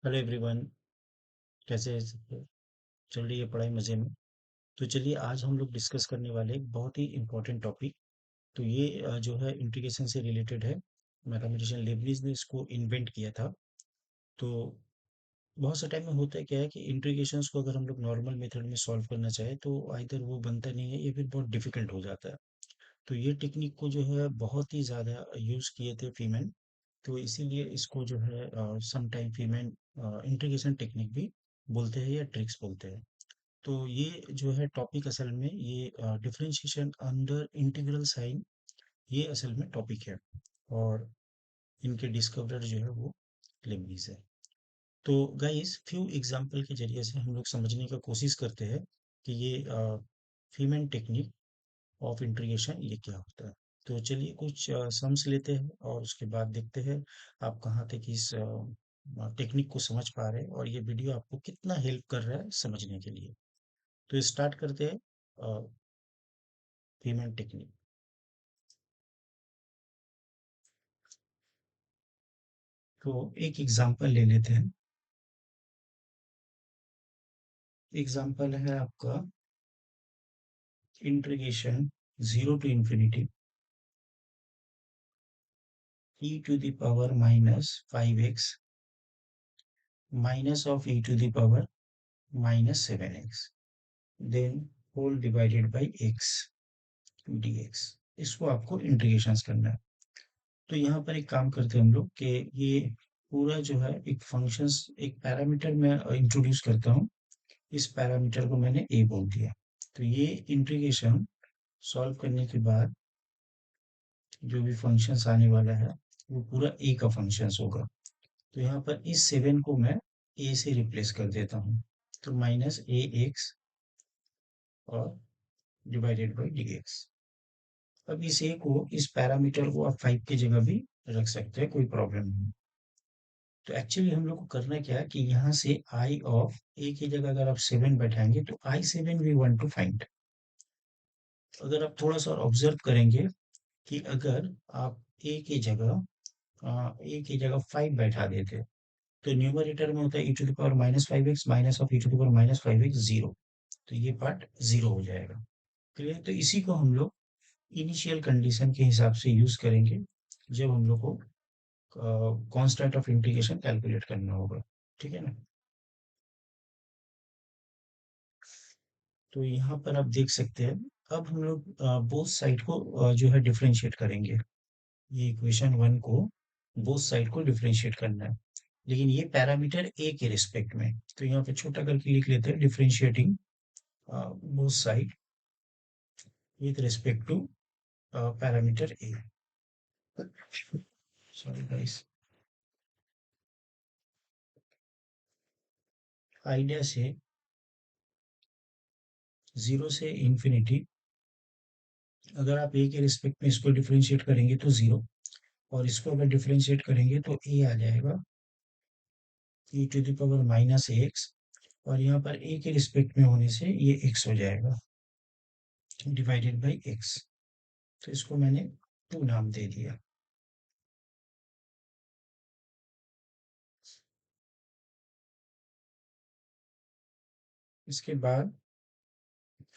Hello everyone. कैसे चल रही है पढ़ाई मज़े में? तो चलिए आज हम लोग डिस्कस करने वाले एक बहुत ही इम्पोर्टेंट टॉपिक। तो ये जो है इंटीग्रेशन से रिलेटेड है। मैथमेटिशियन लेबनिज ने इसको इन्वेंट किया था। तो बहुत सा टाइम में होता है क्या है कि इंटीग्रेशंस को अगर हम लोग नॉर्मल मेथड में सॉल्व करना चाहें तो आइदर वो बनता नहीं है या फिर बहुत डिफिकल्ट हो जाता है। तो ये टेक्निक को जो है बहुत ही ज़्यादा यूज़ किए थे फीमेन। तो इसीलिए इसको जो है सम टाइम फीमेन इंटीग्रेशन टेक्निक भी बोलते हैं या ट्रिक्स बोलते हैं। तो ये जो है टॉपिक असल में ये डिफरेंशिएशन अंडर इंटीग्रल साइन, ये असल में टॉपिक है। और इनके डिस्कवरर जो है वो लेबनीज है। तो गाइस फ्यू एग्जांपल के जरिए से हम लोग समझने का कोशिश करते हैं कि ये फीमेन टेक्निक ऑफ इंटीग्रेशन ये क्या होता है। तो चलिए कुछ सम्स लेते हैं और उसके बाद देखते हैं आप कहाँ तक इस टेक्निक को समझ पा रहे हैं और ये वीडियो आपको कितना हेल्प कर रहा है समझने के लिए। तो स्टार्ट करते हैं पेमेंट टेक्निक। तो एक एग्जांपल ले लेते हैं। एग्जांपल है आपका integration 0 to ∞ e⁻⁻5x minus of e⁻⁻7x then whole divided by x dx। इसको आपको इंटीग्रेशंस करना है। तो यहाँ पर एक काम करते हैं हम लोग कि ये पूरा जो है एक फंक्शंस एक पैरामीटर में इंट्रोड्यूस करता हूँ। इस पैरामीटर को मैंने ए बोल दिया। तो ये इंटीग्रेशन सॉल्व करने के बाद जो भी फंक्शंस आने वाला है वो पूरा ए का फंक्शंस होगा। तो यहाँ पर इस 7 को मैं ए से रिप्लेस कर देता हूँ। तो माइनस ए एक्स और डिवाइडेड बाई डी एक्स। अब इस ए को इस पैरामीटर को आप 5 की जगह भी रख सकते हैं, कोई प्रॉब्लम नहीं। तो एक्चुअली हम लोग को करना क्या है कि यहाँ से आई ऑफ ए की जगह अगर आप 7 बैठाएंगे तो I7 we want to find. अगर आप थोड़ा सा ऑब्जर्व करेंगे कि अगर आप ए की जगह 5 बैठा देते तो न्यूमरेटर में होता है e⁻⁻5x माइनस ऑफ e⁻⁻5x 0। तो ये पार्ट 0 हो जाएगा। क्लियर? तो इसी को हम लोग इनिशियल कंडीशन के हिसाब से यूज करेंगे जब हम लोग को कांस्टेंट ऑफ इंटीग्रेशन कैलकुलेट करना होगा। ठीक है ना? तो यहाँ पर आप देख सकते हैं। अब हम लोग बोथ साइड को जो है डिफरेंशिएट करेंगे। ये इक्वेशन 1 को बोथ साइड को डिफरेंशिएट करना है, लेकिन ये पैरामीटर ए के रिस्पेक्ट में। तो यहाँ पे छोटा करके लिख लेते हैं differentiating both side with respect to parameter A. Sorry guys. Idea से 0 से इंफिनिटी, अगर आप ए के रिस्पेक्ट में इसको डिफरेंशिएट करेंगे तो 0, और इसको अगर डिफरेंशिएट करेंगे तो ए आ जाएगा e⁻⁻x, और यहाँ पर ए के रिस्पेक्ट में होने से ये x हो जाएगा डिवाइडेड बाई x। तो इसको मैंने 2 नाम दे दिया। इसके बाद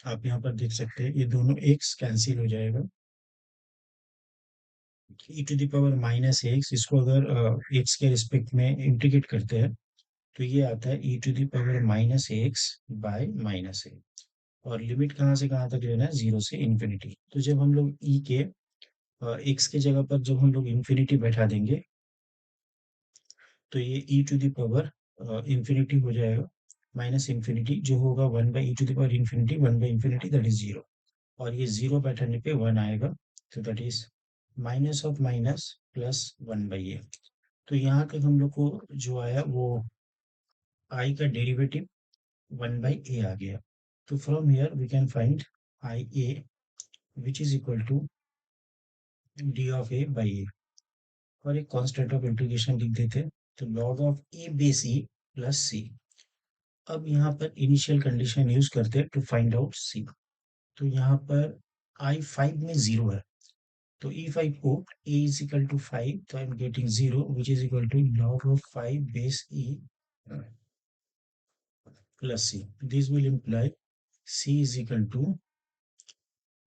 आप यहाँ पर देख सकते हैं ये दोनों x कैंसिल हो जाएगा। e⁻⁻x, इसको अगर x के रिस्पेक्ट में इंटीग्रेट करते हैं तो ये आता है e⁻⁻x बाय माइनस ए। और लिमिट कहाँ से कहाँ तक लेना है? 0 से इंफिनिटी। तो जब हम लोग e के x के जगह पर जब हम लोग इंफिनिटी बैठा देंगे तो ये e⁻, इंफिनिटी हो जाएगा माइनस इंफिनिटी जो होगा 1/e⁻∞, 1/∞ दैट इज 0। और ये 0 बैठाने पे 1 आएगा। तो that is minus of minus plus 1/a। तो यहाँ तक हम लोग को जो आया वो i का डेरिवेटिव 1/a आ गया। तो from here we can find I a which is equal to d of a by a. और एक कांस्टेंट ऑफ इंटीग्रेशन लिख देते हैं, तो log of a base e plus c. अब यहाँ पर इनिशियल कंडीशन यूज करते हैं टू फाइंड आउट सी। तो यहाँ पर I5 में 0 है, तो E5 को A is equal to 5, तो I am getting 0 which is equal to log of 5 base E plus c. This will imply c is equal to,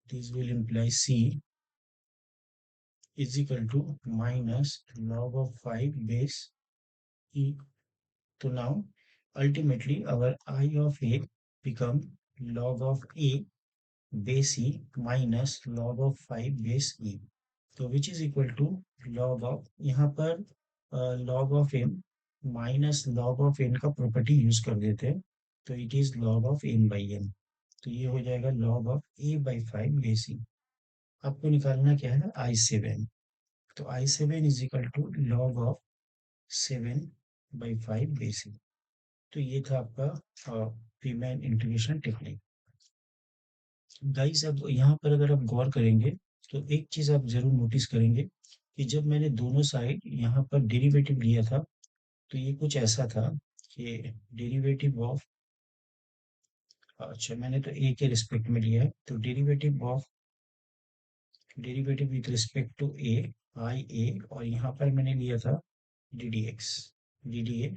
this will imply c is equal to minus log of 5 base e. So now ultimately our I of a become log of a base e minus log of 5 base e. तो which is equal to log of, यहाँ पर log of m minus log of n का property use कर देते हैं, तो it is log of n by n. तो ये हो जाएगा log of a by 5 base e. आपको निकालना क्या है, I7. तो I7 is equal to log of 7 by 5 base e. तो ये था आपका रीमैन इंटीग्रेशन टेक्निक. गाइस अब यहाँ पर अगर आप गौर करेंगे तो एक चीज आप जरूर नोटिस करेंगे कि जब मैंने दोनों साइड यहाँ पर डेरिवेटिव लिया था तो ये कुछ ऐसा था कि डेरिवेटिव ऑफ, अच्छा मैंने तो ए के रिस्पेक्ट में लिया है, तो derivative of, derivative with respect to a, I a, और यहाँ पर मैंने लिया था d d x, d d a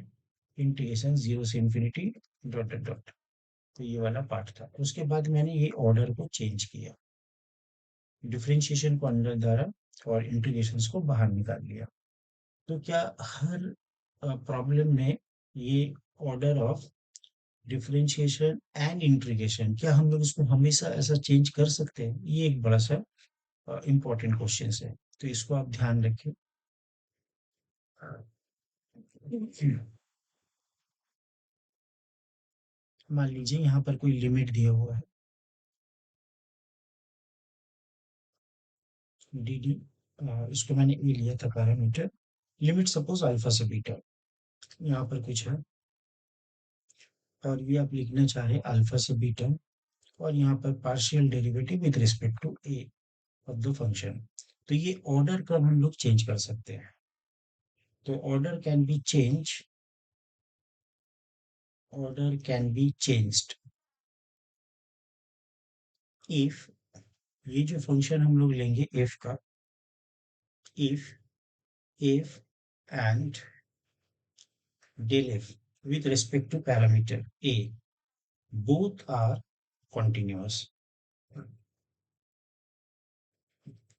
integration zero से इंफिनिटी डॉट डॉट डॉट. तो ये वाला पार्ट था. उसके बाद मैंने ये ऑर्डर को चेंज किया, डिफरेंशिएशन को अंदर डाला और इंटीग्रेशंस को बाहर निकाल लिया. तो क्या हर प्रॉब्लम में ये order of differentiation and integration, क्या हम लोग इसको हमेशा ऐसा चेंज कर सकते हैं? ये एक बड़ा सा इम्पोर्टेंट क्वेश्चन है, तो इसको आप ध्यान रखें. मान लीजिए यहाँ पर कोई लिमिट दिया हुआ है डी डी, इसको मैंने ए लिया था पैरामीटर, लिमिट सपोज अल्फा से बीटा, यहाँ पर कुछ है और ये आप लिखना चाह रहे हैं अल्फा से बीटा, और यहाँ पर partial derivative with respect to A of the function. तो ये ऑर्डर कब हम लोग चेंज कर सकते हैं? तो order can be changed if, ये जो फंक्शन हम लोग लेंगे f का, if f and del f with respect to parameter a both are continuous,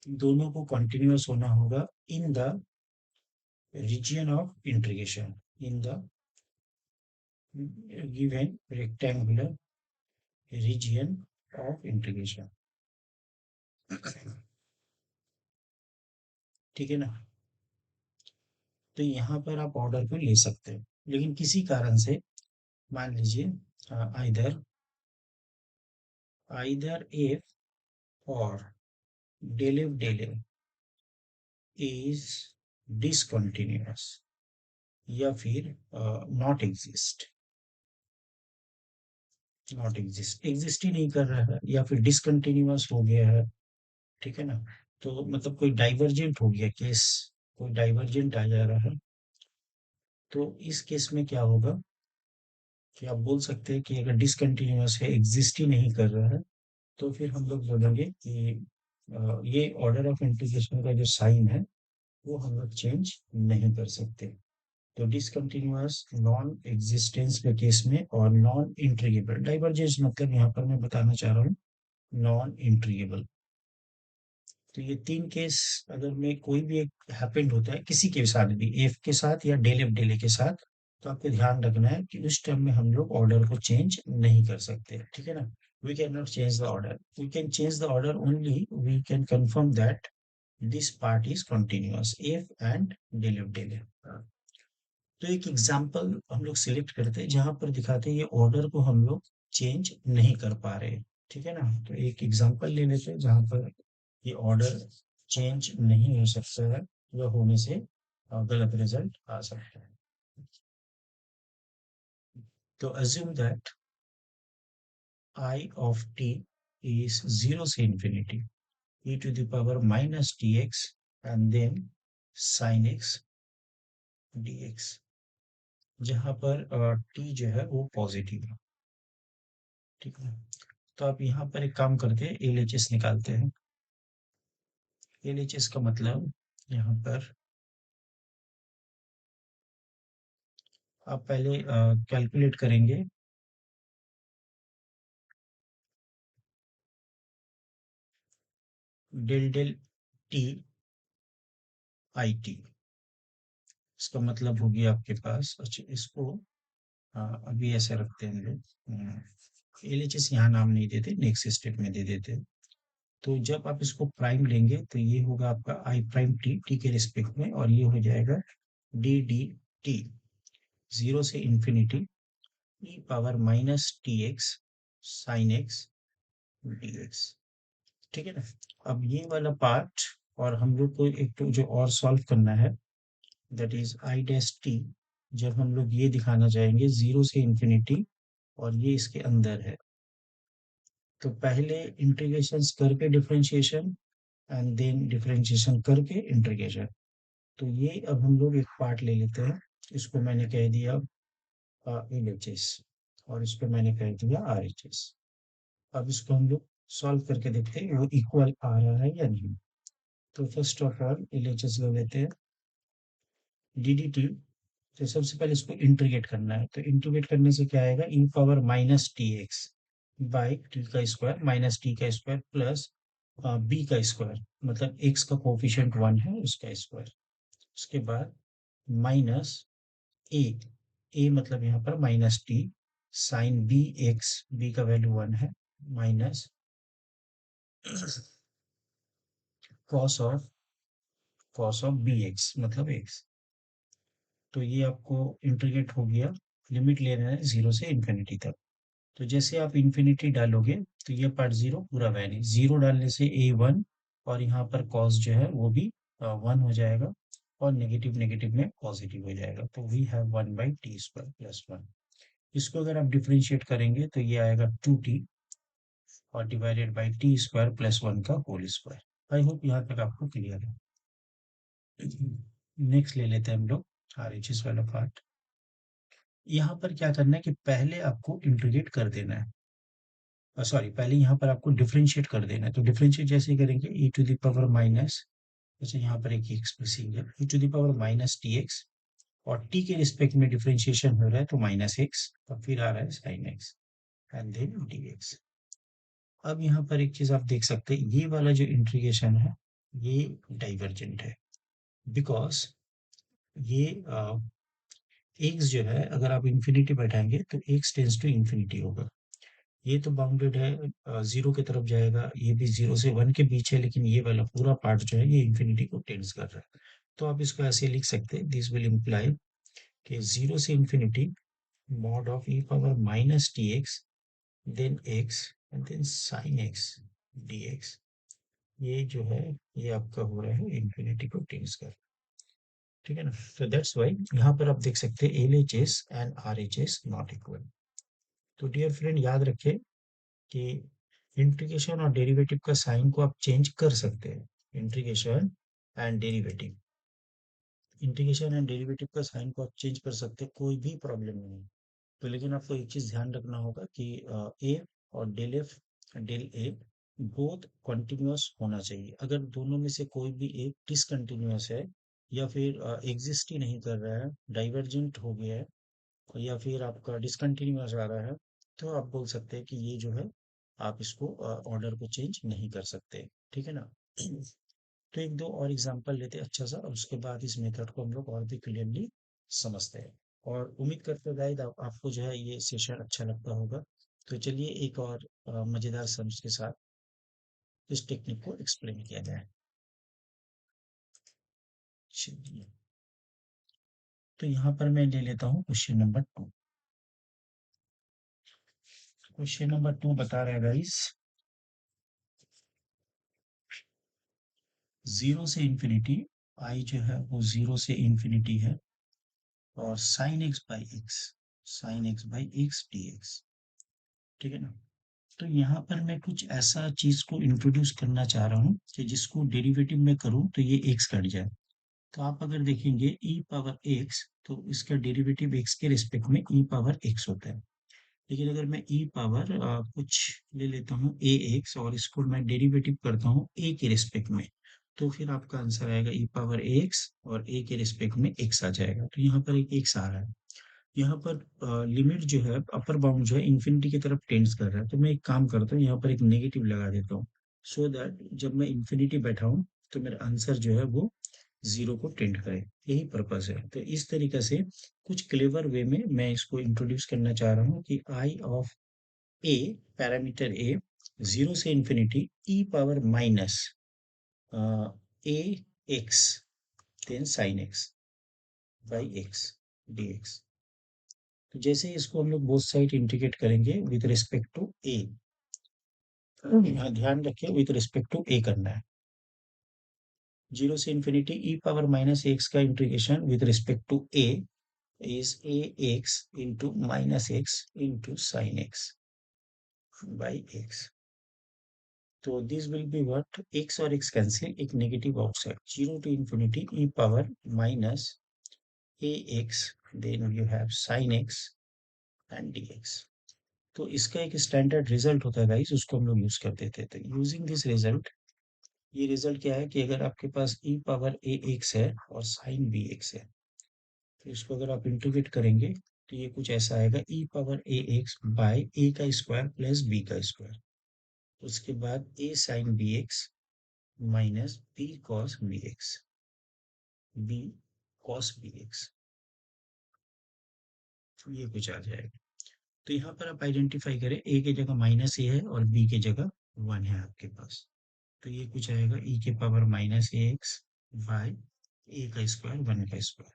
दोनों को continuous होना होगा in the region of integration, in the given rectangular region of integration. ठीक है ना? तो यहाँ पर आप ऑर्डर को ले सकते हैं, लेकिन किसी कारण से मान लीजिए आइदर एफ और del f इज डिसकंटिन्यूअस या फिर नॉट एग्जिस्ट ही नहीं कर रहा है, या फिर डिसकंटिन्यूअस हो गया है. ठीक है ना? तो मतलब कोई डाइवर्जेंट हो गया केस, कोई डाइवर्जेंट आ जा रहा है. तो इस केस में क्या होगा कि आप बोल सकते हैं कि अगर डिसकंटिन्यूअस है, एग्जिस्ट ही नहीं कर रहा है, तो फिर हम लोग बोलेंगे कि ये ऑर्डर ऑफ इंटीग्रेशन का जो साइन है वो हम लोग चेंज नहीं कर सकते. तो डिसकंटिन्यूअस, नॉन एग्जिस्टेंस के केस में, और नॉन इंट्रीगेबल, डाइवर्जेंस मतलब यहाँ पर मैं बताना चाह रहा हूँ नॉन इंट्रीगेबल. तो ये तीन केस अगर में कोई भी एक हैपेंड होता है किसी के साथ भी, एफ के साथ या डेल एफ डेले के साथ, तो आपको ध्यान रखना है कि उस टाइम में हम लोग ऑर्डर को चेंज नहीं कर सकते. ठीक है ना? we cannot change the order. We can change the order only we can confirm that this part is continuous f and del f del f. तो एक एग्जांपल हम लोग सिलेक्ट करते हैं जहां पर दिखाते हैं ये ऑर्डर को हम लोग चेंज नहीं कर पा रहे. ठीक है ना? तो एक एग्जांपल ले लेते हैं जहां पर ये ऑर्डर चेंज नहीं हो सकता है या होने से गलत रिजल्ट आ सकता है. तो assume that I of t is 0 से infinity e to the power minus dx and then sin x dx, जहां पर t जो है वो पॉजिटिव है. ठीक है? तो आप यहाँ पर एक काम करते हैं, LHS निकालते हैं. LHS का मतलब यहाँ पर आप पहले कैलकुलेट करेंगे del del T I T. इसका मतलब होगी आपके पास, अच्छा इसको अभी ऐसे रखते हैं हम लोग, एलएचएस यहाँ नाम नहीं देते, नेक्स्ट स्टेप में दे देते हैं। तो जब आप इसको प्राइम लेंगे तो ये होगा आपका आई प्राइम टी, टी के रिस्पेक्ट में, और ये हो जाएगा डी डी टी, जीरो से infinity e power minus T x sine x D x. ठीक है ना। अब ये वाला पार्ट, और हम लोग को एक तो जो और सॉल्व करना है, that is I dash T, जब हम लोग ये दिखाना चाहेंगे जीरो से इंफिनिटी और ये इसके अंदर है, तो पहले इंटीग्रेशन करके डिफरेंशिएशन एंड देन डिफरेंशिएशन करके इंटीग्रेशन। तो ये अब हम लोग एक पार्ट ले लेते हैं, इसको मैंने कह दिया एल एच एस, और इसको मैंने कह दिया आर एच एस। अब इसको हम लोग सॉल्व करके देखते हैं वो इक्वल आ रहा है या नहीं। तो first of all L H S ले लेते हैं डी डी टी। तो सबसे पहले इसको इंटीग्रेट करना है, तो इंटीग्रेट करने से क्या आएगा, e power minus T x by t का स्क्वायर माइनस टी का स्क्वायर प्लस बी का स्क्वायर, मतलब एक्स का कोफिशिएंट 1 है उसका स्क्वायर। उसके बाद माइनस ए, ए मतलब यहाँ पर minus T sine B x, B का वैल्यू 1 है, minus cos of B x मतलब एक्स। तो ये आपको इंटीग्रेट हो गया, लिमिट ले रहे हैं जीरो से इन्फिनिटी तक। तो जैसे आप इन्फिनिटी डालोगे तो ये पार्ट जीरो पूरा वैल्यू, जीरो डालने से ए वन, और यहाँ पर कॉस जो है वो भी 1 हो जाएगा, और नेगेटिव नेगेटिव में पॉजिटिव हो जाएगा, तो वी हैव 1/t² + 1। इसको अगर आप डिफरेंशिएट करेंगे तो ये आएगा 2t और डिवाइडेड बाई t² + 1 का होल स्क्वायर। आई होप यहाँ तक आपको क्लियर है। नेक्स्ट ले लेते हैं हम लोग आरएचएस वाला पार्ट। यहाँ पर क्या करना है कि पहले आपको इंटीग्रेट कर देना है, सॉरी पहले यहाँ पर आपको डिफरेंशिएट कर देना है। तो डिफरेंशिएट जैसे ही करेंगे e to the power minus, जैसे यहाँ पर एक एक्सप्रेसिंग है e to the power minus T x, और टी के रिस्पेक्ट में डिफरेंशिएशन हो रहा है तो माइनस एक्स, और फिर आ रहा है sine X and then D X. अब यहाँ पर एक चीज आप देख सकते हैं, ये वाला जो इंटीग्रेशन है ये डाइवर्जेंट है, बिकॉज ये एक्स जो है अगर आप इंफिनिटी बैठाएंगे तो एक्स टेंस टू इंफिनिटी होगा। ये तो बाउंडेड है, जीरो की तरफ जाएगा, ये भी जीरो से वन के बीच है, लेकिन ये वाला पूरा पार्ट जो है ये इंफिनिटी को टेंस कर रहा है। तो आप इसको ऐसे लिख सकते हैं, दिस विल इम्प्लाई कि जीरो से infinity mod of E power minus T X then X and then sine x D X, ये जो है ये आपका हो रहा है इंफिनिटी को टेंस कर। ठीक है ना। तो दैट्स वाई यहाँ पर आप देख सकते हैं L H S and R H S not equal. तो डियर फ्रेंड याद रखें कि इंटीग्रेशन और डेरिवेटिव का साइन को आप चेंज कर सकते हैं। Integration and derivative, integration and derivative का साइन को आप चेंज कर सकते हैं, कोई भी प्रॉब्लम नहीं है। तो लेकिन आपको एक चीज ध्यान रखना होगा कि ए और del F del A both continuous होना चाहिए। अगर दोनों में से कोई भी एक डिसकंटिन्यूअस है, या फिर एग्जिस्ट ही नहीं कर रहा है, डाइवर्जेंट हो गया है, या फिर आपका डिसकंटिन्यूअस आ रहा है, तो आप बोल सकते हैं कि ये जो है आप इसको ऑर्डर को चेंज नहीं कर सकते। ठीक है ना। तो एक दो और एग्जांपल लेते हैं अच्छा सा, और उसके बाद इस मेथड को हम लोग और भी क्लियरली समझते हैं। और उम्मीद करते हैं गाइस आपको जो है ये सेशन अच्छा लगता होगा। तो चलिए एक और मजेदार सम्स के साथ इस टेक्निक को एक्सप्लेन किया जाए। चलिए, तो यहाँ पर मैं ले लेता हूँ क्वेश्चन नंबर 2। क्वेश्चन नंबर 2 बता रहे हैं गाइस, जीरो से इंफिनिटी, आई जो है वो जीरो से इंफिनिटी है, और sine x by x D x. ठीक है ना। तो यहाँ पर मैं कुछ ऐसा चीज को इंट्रोड्यूस करना चाह रहा हूँ कि जिसको डेरिवेटिव में करूँ तो ये एक्स कट जाए। तो आप अगर देखेंगे ई पावर एक्स, तो इसका डेरिवेटिव एक्स के रिस्पेक्ट में ई पावर एक्स होता है। लेकिन अगर मैं ई पावर कुछ ले लेता हूँ ए एक्स, और इसको मैं डेरिवेटिव करता हूँ ए के रिस्पेक्ट में, तो फिर आपका आंसर आएगा ई पावर एक्स, और ए के रिस्पेक्ट में एक्स आ जाएगा। तो यहाँ पर एक एक्स आ रहा है। यहाँ पर लिमिट जो है, अपर बाउंड जो है इन्फिनिटी की तरफ टेंड्स कर रहा है, तो मैं एक काम करता हूँ, यहाँ पर एक नेगेटिव लगा देता हूँ, सो दैट जब मैं इन्फिनिटी बैठाऊं तो मेरा आंसर जो है वो जीरो को टेंड करे। यही पर्पस है। तो इस तरीके से कुछ क्लेवर वे में मैं इसको इंट्रोड्यूस करना चाह रहा हूँ कि I of a, parameter a, zero से infinity E power minus a x, then sine x by x D x. तो जैसे इसको हम लोग बोथ साइड इंटीग्रेट करेंगे विद रिस्पेक्ट टू ए, यहाँ ध्यान रखिए विद रिस्पेक्ट टू ए करना है। जीरो से इन्फिनिटी ई पावर माइनस एक्स का integration with respect to A is ax into minus x into sin x by x. तो this will be what, x और x cancel, एक negative outside, zero to infinity e power minus ax, then you have sin x and dx। तो इसका एक standard result होता है guys, उसको हम लोग यूज कर देते हैं। तो यूजिंग दिस रिजल्ट, ये रिजल्ट क्या है कि अगर आपके पास e पावर ax है और sin bx है, तो इसको अगर आप इंटीग्रेट करेंगे तो ये कुछ ऐसा आएगा, e power a x by a का स्क्वायर प्लस बी का स्क्वायर, उसके बाद a sine B x minus b cos b x, b cos b x, तो ये कुछ आ जाएगा। तो यहाँ पर आप आइडेंटिफाई करें, ए की जगह माइनस ए है और बी की जगह वन है आपके पास, तो ये कुछ आएगा ई के power minus a x by a का स्क्वायर वन का स्क्वायर,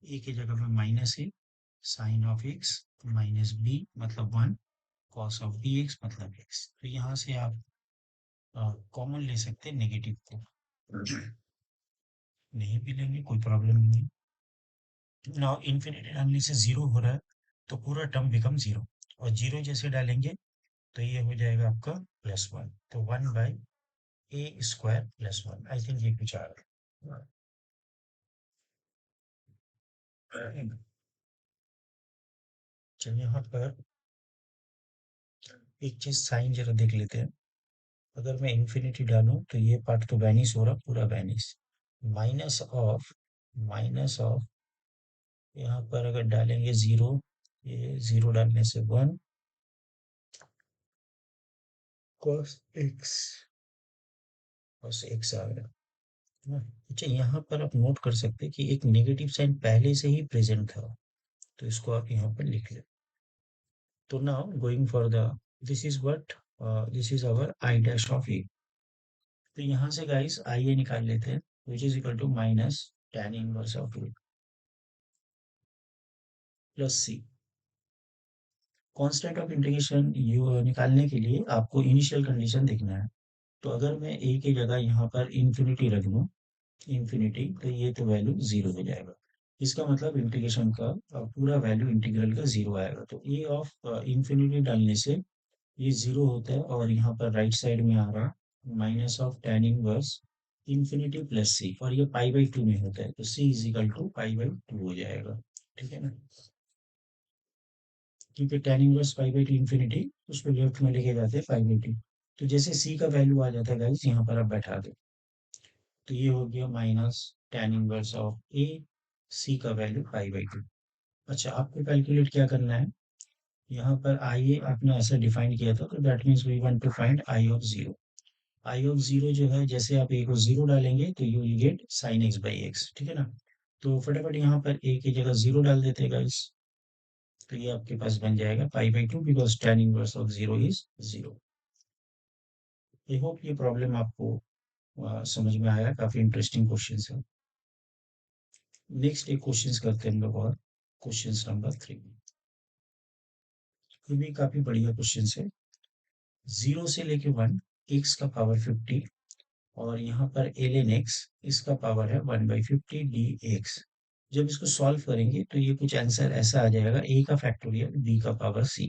ए की जगह में minus a, sine of x minus b मतलब one, cos of B x मतलब एक्स। तो यहाँ से आप कॉमन ले सकते हैं नेगेटिव को, नहीं भी लेंगे कोई प्रॉब्लम नहीं। नाउ इन्फिनिटी डालने से जीरो हो रहा है, तो पूरा टर्म बिकम जीरो, और जीरो जैसे डालेंगे तो ये हो जाएगा आपका प्लस वन, तो one by A square plus one. I think ये कुछ आ रहा है। चलिए यहाँ पर एक चीज साइन जरा देख लेते हैं। अगर मैं इन्फिनिटी डालूं तो ये पार्ट तो वैनिश हो रहा, पूरा वैनिश, माइनस ऑफ यहाँ पर अगर डालेंगे जीरो, ये जीरो डालने से one, cos x, cos x आ गया ना। अच्छा, यहाँ पर आप नोट कर सकते हैं कि एक नेगेटिव साइन पहले से ही प्रेजेंट था, तो इसको आप यहाँ पर लिख लें। तो now going for the, this is what, this is our I dash of a. तो यहाँ से गाइस आई ए निकाल लेते हैं, which is equal to minus tan inverse of a plus c. Constant of integration you निकालने के लिए आपको इनिशियल कंडीशन देखना है। तो अगर मैं ए की जगह यहाँ पर इंफिनिटी रख दूं, इंफिनिटी, तो ये तो वैल्यू जीरो हो जाएगा। इसका मतलब इंटीग्रेशन का पूरा वैल्यू इंटीग्रल का जीरो आएगा। तो ए ऑफ इंफिनिटी डालने से ये जीरो होता है, और यहाँ पर राइट साइड में आ रहा minus of tan inverse infinity plus c, और ये पाई बाई टू में होता है, तो c is equal to pi by two हो जाएगा। ठीक है ना, क्योंकि tan inverse pi by two infinity, उसको लेफ्ट में लेके जाते हैं पाई बाई टू। तो जैसे सी का वैल्यू आ जाता है गाइस, यहाँ पर आप बैठा दो, तो ये हो गया माइनस tan इनवर्स ऑफ ए, सी का वैल्यू पाई बाई टू। अच्छा, आपको कैलकुलेट क्या करना है, यहाँ पर आई ए आपने ऐसा डिफाइन किया था, तो that means we want to find I of zero. I of zero जो है, जैसे आप ए को जीरो डालेंगे तो you will get sine x by X. ठीक है ना, तो फटाफट यहाँ पर ए की जगह जीरो डाल देते हैं गाइस, तो ये आपके पास बन जाएगा pi by to, because tan inverse of zero is zero. I hope ये प्रॉब्लम आपको समझ में आया, काफी इंटरेस्टिंग क्वेश्चन है। नेक्स्ट एक क्वेश्चन करते हैं हम लोग, और क्वेश्चन नंबर 3, ये भी काफी बढ़िया क्वेश्चन है। जीरो से लेके वन, एक्स का पावर 50, और यहाँ पर ln x, इसका पावर है 1/50 dx। जब इसको सॉल्व करेंगे तो ये कुछ आंसर ऐसा आ जाएगा, a का फैक्टोरियल b का पावर c।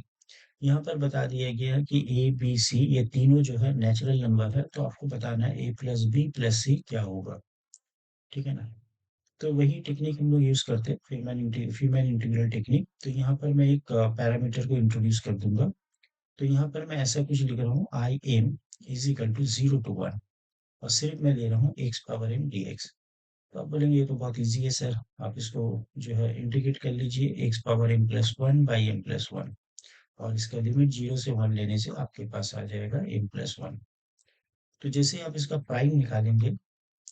यहाँ पर बता दिया गया है कि a b c ये तीनों जो है नेचुरल नंबर है, तो आपको बताना है a प्लस बी प्लस सी क्या होगा। ठीक है ना, तो वही टेक्निक हम लोग यूज करते हैं, फीमेल इंटीग्रल टेक्निक। तो यहाँ पर मैं एक पैरामीटर को इंट्रोड्यूस कर दूंगा। तो यहाँ पर मैं ऐसा कुछ लिख रहा हूँ, I M is equal to zero to one, और सिर्फ मैं ले रहा हूँ X power M D x. तो आप बोलेंगे ये तो बहुत इजी है सर, आप इसको जो है इंटीग्रेट कर लीजिए X power M plus one by M plus one, और इसका लिमिट 0 से 1 लेने से आपके पास आ जाएगा एम प्लस वन। तो जैसे आप इसका प्राइम निकालेंगे,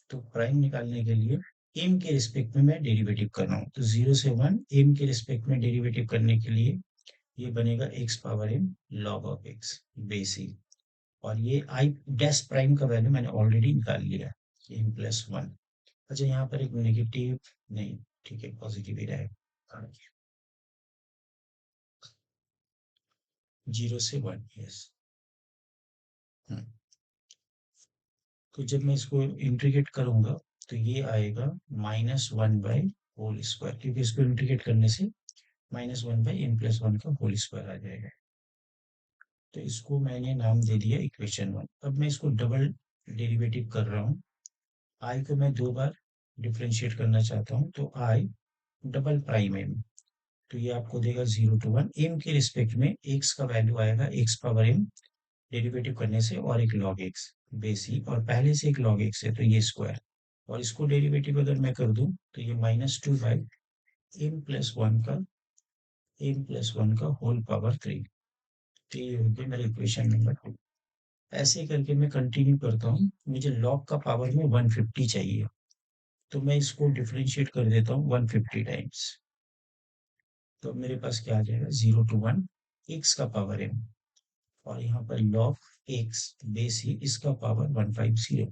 तो प्राइम निकालने के लिए एम के रिस्पेक्ट में मैं डेरिवेटिव कर रहा हूँ, तो 0 से 1 एम के रिस्पेक्ट में डेरिवेटिव करने के लिए ये बनेगा x power m log of x base e, और ये आई डैश प्राइम का वैल्यू मैंने ऑलरेडी निकाल लिया है एम प्लस वन। अच्छा, यहाँ पर एक नेगेटिव नहीं, ठीक है पॉजिटिव ही रहेगा, 0 से 1, यस। तो जब मैं इसको इंटीग्रेट करूंगा तो ये आएगा -1 बाई होल स्क्वायर, क्योंकि इसको इंटीग्रेट करने से -1 बाई एम प्लस वन का होल स्क्वायर आ जाएगा। तो इसको मैंने नाम दे दिया इक्वेशन वन। अब मैं इसको डबल डेरिवेटिव कर रहा हूँ, आई को मैं दो बार डिफ्रेंशिएट करना चाहता हूँ, तो आई डबल प्राइम एम, तो ये आपको देगा 0 to 1 एम के रिस्पेक्ट में एक्स का वैल्यू आएगा एक्स पावर एम डेरिवेटिव करने से, और एक लॉग एक्स बेसी, और पहले से एक लॉग एक्स है तो ये स्क्वायर, और इसको डेरिवेटिव अगर मैं कर दूं तो ये -2 बाई एम प्लस वन का होल पावर थ्री। तो ये हो गया मेरा इक्वेशन नंबर टू। ऐसे करके मैं कंटिन्यू करता हूँ, मुझे लॉग का पावर में 150 चाहिए, तो मैं इसको डिफरेंशिएट कर देता हूँ 150 टाइम्स, तो मेरे पास क्या आ जाएगा 0 to 1 एक्स का पावर एम, और यहाँ पर लॉग एक्स बेस ही इसका पावर 150,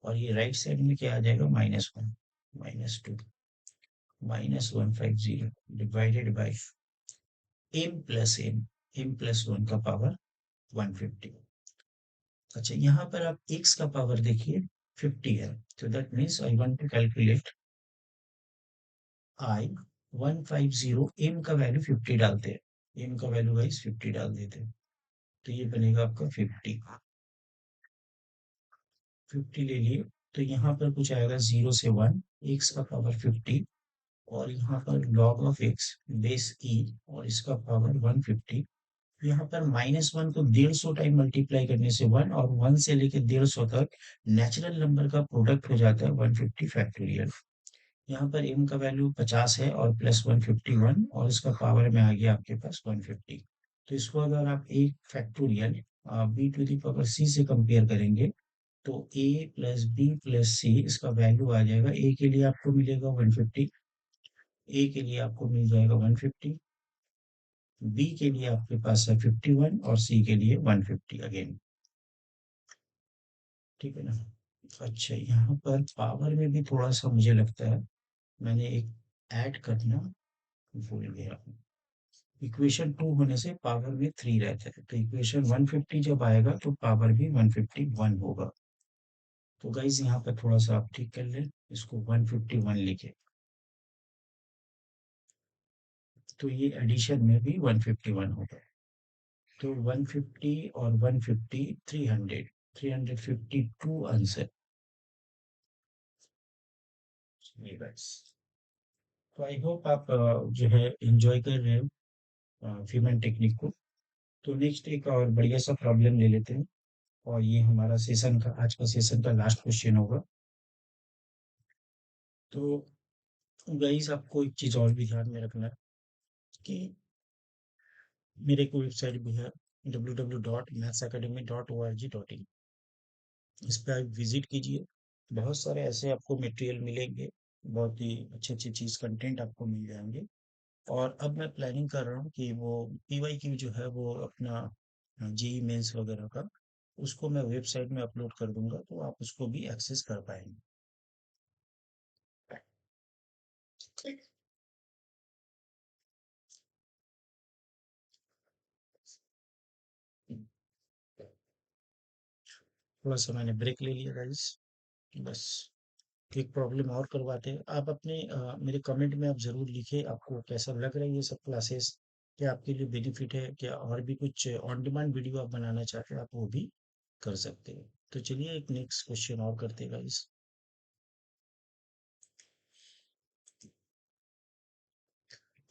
और ये राइट साइड में क्या आ जाएगा -1 -2 -150 divided by M plus one का पावर 150। अच्छा, यहाँ पर आप x का पावर देखिए 50 है, तो that means I want to calculate I 150, m का वैल्यू 50 डालते हैं, m का वैल्यू गाइस 50 डाल देते हैं, तो ये बनेगा आपका 50 ले लिए। तो यहाँ पर कुछ आएगा 0 से 1 x का पावर 50, और यहाँ पर log of x base e, और इसका पावर 150। यहाँ पर -1 को 150 टाइम मल्टीप्लाई करने से 1, और 1 से लेके 150 तक नेचुरल नंबर का प्रोडक्ट हो जाता है 150 फैक्टोरियल। यहाँ पर m का वैल्यू 50 है और प्लस 151, और इसका पावर में आ गया आपके पास 150। तो इसको अगर आप एक factorial b to the power c से कंपेयर करेंगे, तो a plus b plus c इसका वैल्यू आ जाएगा, a के लिए आपको मिलेगा 150, a के लिए आपको मिल जाएगा 150, बी के लिए आपके पास है 51, और सी के लिए 150 अगेन, ठीक है ना। अच्छा, यहाँ पर पावर में भी थोड़ा सा मुझे लगता है मैंने एक ऐड करना भूल गया। इक्वेशन टू होने से पावर में थ्री रहता है, तो इक्वेशन 150 जब आएगा तो पावर भी 151 होगा। तो गाइज यहाँ पर थोड़ा सा आप ठीक कर लें, इसको 151 लिखे, तो ये एडिशन में भी 151 होगा। तो 150 और 150 300, 352 आंसर। ये गाइस, तो आई होप आप जो है एंजॉय कर रहे हो फीमैन टेक्निक को। तो नेक्स्ट एक और बढ़िया सा प्रॉब्लम ले लेते हैं, और ये हमारा सेशन का आज का सेशन का लास्ट क्वेश्चन होगा। तो गाइस, आपको एक चीज और भी ध्यान में रखना है कि मेरे को वेबसाइट भी है www.mathsacademy.org.in, इस पे आप विजिट कीजिए। बहुत सारे ऐसे आपको मटेरियल मिलेंगे, बहुत ही अच्छे अच्छे चीज कंटेंट आपको मिल जाएंगे। और अब मैं प्लानिंग कर रहा हूँ कि वो PYQ जो है वो अपना जेई मेंस वगैरह का, उसको मैं वेबसाइट में अपलोड कर दूंगा, तो आप उसको भी एक्सेस कर पाएंगे। थोड़ा सा मैंने ब्रेक ले लिया गाइस, बस एक प्रॉब्लम और करवाते हैं। आप अपने मेरे कमेंट में आप जरूर लिखिए आपको कैसा लग रहा है ये सब क्लासेस, क्या आपके लिए बेनिफिट है, क्या और भी कुछ ऑन डिमांड वीडियो आप बनाना चाहते हैं आप वो भी कर सकते हैं। तो चलिए एक नेक्स्ट क्वेश्चन और करते हैं गाइस।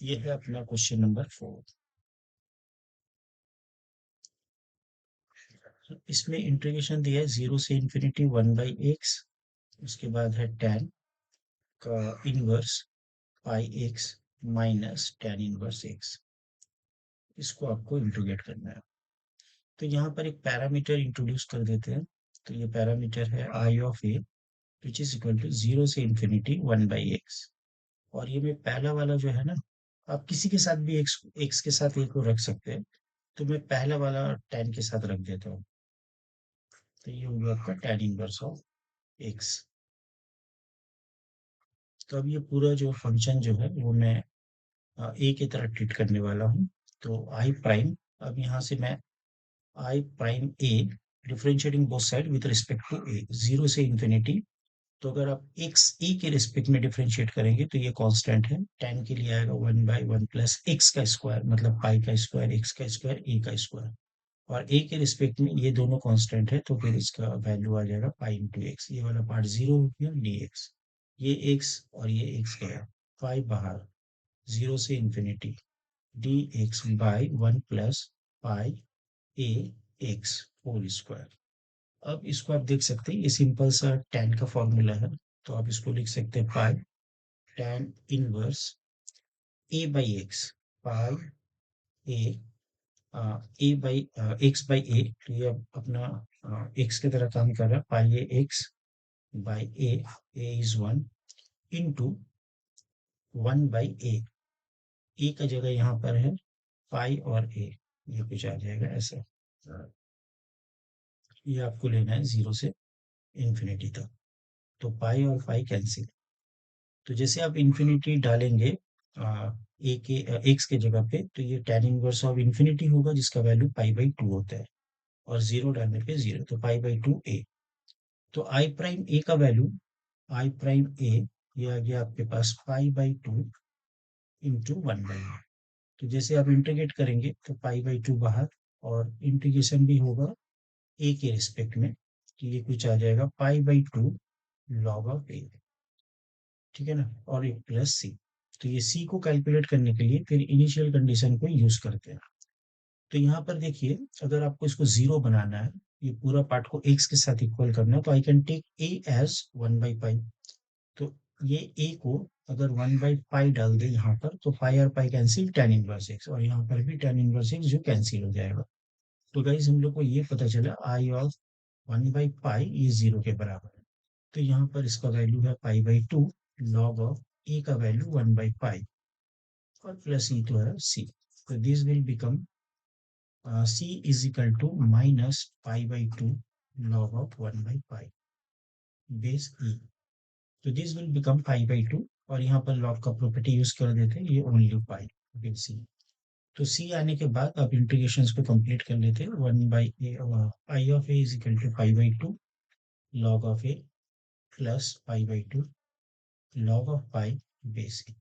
ये है अपना क्वेश्चन नंबर 4। इसमें इंटीग्रेशन दिया है 0 से इन्फिनिटी 1 बाई एक्स, उसके बाद है tan का इनवर्स पाई x minus tan inverse x, इसको आपको इंटीग्रेट करना है। तो यहाँ पर एक पैरामीटर इंट्रोड्यूस कर देते हैं। तो ये पैरामीटर है I of a which is equal to zero से इंफिनिटी वन बाई एक्स। और ये मैं पहला वाला जो है ना, आप किसी के साथ भी एक्स एक्स के साथ एक को रख सकते हैं। तो मैं पहला वाला टेन के साथ रख देता हूँ। तो ये होगा आपका टेन इनवर्स ऑफ एक्स। तो अब ये पूरा जो फंक्शन जो है वो मैं ए की तरह ट्रीट करने वाला हूँ। तो आई प्राइम, अब यहाँ से मैं I prime A differentiating both side with respect to A zero से इंफिनिटी। तो अगर आप एक्स ए के रिस्पेक्ट में डिफरेंशिएट करेंगे तो ये कांस्टेंट है, टेन के लिए आएगा one by one plus x का स्क्वायर, मतलब पाई का स्क्वायर, एक्स का स्क्वायर, ए का स्क्वायर। और ए के रिस्पेक्ट में ये दोनों कांस्टेंट है, तो फिर इसका वैल्यू आ जाएगा पाई इंटू एक्स। ये वाला पार्ट जीरो हो गया, डी एक्स। ये एक्स और ये एक्स गया, पाई बाहर, जीरो से infinity D X by one plus pi A X whole square. अब इसको आप देख सकते हैं, ये सिंपल सा tan का फॉर्मूला है। तो आप इसको लिख सकते हैं pi tan inverse a by x, pi a a by x by a. तो ये अपना एक्स की तरह काम कर रहा है, pi A x by a is one into one by a का जगह यहाँ पर है पाई और ए, ये कुछ आ जाएगा ऐसा। ये आपको लेना है जीरो से इंफिनिटी तक। तो पाई और पाई कैंसिल। तो जैसे आप इंफिनिटी डालेंगे ए के एक्स के जगह पे, तो ये tan इनवर्स ऑफ इंफिनिटी होगा जिसका वैल्यू पाई बाई टू होता है। और जीरो डालने पे जीरो, तो पाई बाई टू ए। तो आई प्राइम ए का वैल्यू, आई प्राइम ए, ये आ गया आपके पास pi by two into one by. तो जैसे आप इंटीग्रेट करेंगे तो पाई बाई टू बाहर, और इंटीग्रेशन भी होगा ए के रिस्पेक्ट में। तो ये कुछ आ जाएगा pi by two log of a, ठीक है ना, और एक प्लस सी। तो ये सी को कैलकुलेट करने के लिए फिर इनिशियल कंडीशन को यूज करते हैं। तो यहाँ पर देखिए, अगर आपको इसको जीरो बनाना है, ये पूरा पार्ट को एक्स के साथ इक्वल करना है, तो I can take A as one by pi. तो ये ए को अगर वन बाई पाई डाल दे यहाँ पर, तो पाई और pi cancel, tan inverse x, और यहाँ पर भी टेन इनवर्स एक्स जो कैंसिल हो जाएगा। तो गाइज हम लोग को ये पता चला आई ऑफ वन बाई पाई ये जीरो के बराबर है। तो यहाँ पर इसका वैल्यू है pi by two log of a का वैल्यू वन बाई पाई, और प्लस ई तो है सी। तो this will become c is equal to minus pi by two log of one by pi base e. तो this will become pi by two, और यहाँ पर log का प्रॉपर्टी यूज कर देते हैं, ये ओनली पाई बेस सी। तो सी आने के बाद आप इंटीग्रेशन को कंप्लीट कर लेते हैं। One by a, pi of a is equal to pi by two log of a plus pi by two log of pi base e.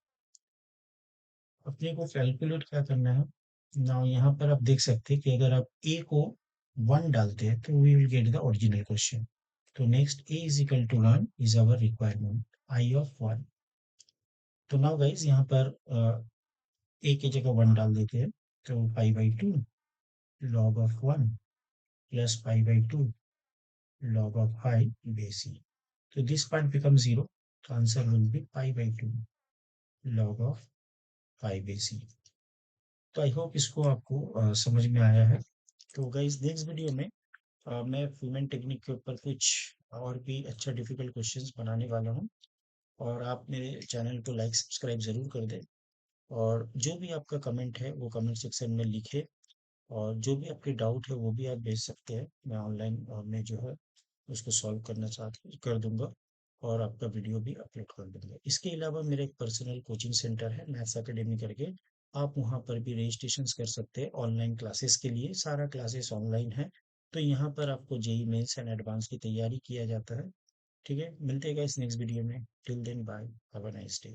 अपने को कैलकुलेट क्या करना है ना, यहाँ पर आप देख सकते हैं कि अगर आप a को वन डालते हैं तो we will get the original question. तो next a is equal to one is our requirement, I of one. तो नाउ गाइज यहाँ पर a की जगह वन डाल देते हैं। तो pi by two log of one plus pi by two log of pi base e. तो दिस पार्ट बिकम जीरो। तो answer will be pi by two log of pi base e. तो I hope इसको आपको समझ में आया है। तो गाइज नेक्स्ट वीडियो में मैं फीमेल टेक्निक के ऊपर कुछ और भी अच्छा डिफिकल्ट क्वेश्चंस बनाने वाला हूँ। और आप मेरे चैनल को लाइक सब्सक्राइब ज़रूर कर दें। और जो भी आपका कमेंट है वो कमेंट सेक्शन में लिखे। और जो भी आपके डाउट है वो भी आप भेज सकते हैं, मैं ऑनलाइन में जो है उसको सॉल्व करना चाहता कर दूंगा। और आपका वीडियो भी अपलोड कर दूंगा। इसके अलावा मेरा एक पर्सनल कोचिंग सेंटर है मैथ्स एकेडमी करके, आप वहाँ पर भी रजिस्ट्रेशन कर सकते हैं ऑनलाइन क्लासेस के लिए। सारा क्लासेस ऑनलाइन है। तो यहाँ पर आपको जेई मेंस एंड एडवांस की तैयारी किया जाता है। ठीक है, मिलते हैं गाइस नेक्स्ट वीडियो में। Till then bye, have a nice day.